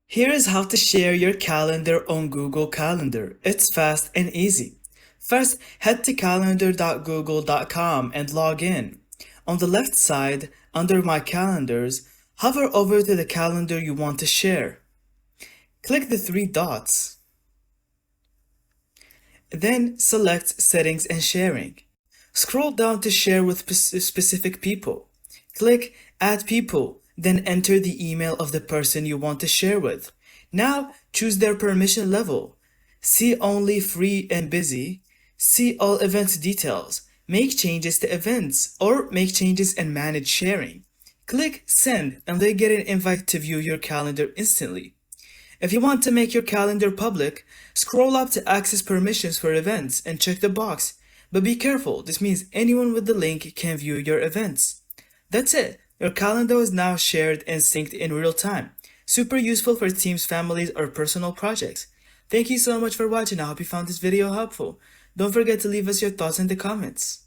Here is how to share your calendar on Google Calendar. It's fast and easy. First, head to calendar.google.com and log in. On the left side, under My Calendars, hover over to the calendar you want to share. Click the three dots. Then select Settings and Sharing. Scroll down to share with specific people. Click Add People, then enter the email of the person you want to share with. Now choose their permission level. See only free and busy. See all events details. Make changes to events or make changes and manage sharing. Click Send and they get an invite to view your calendar instantly. If you want to make your calendar public, scroll up to access permissions for events and check the box. But be careful, this means anyone with the link can view your events. That's it. Your calendar is now shared and synced in real time. Super useful for teams, families, or personal projects. Thank you so much for watching. I hope you found this video helpful. Don't forget to leave us your thoughts in the comments.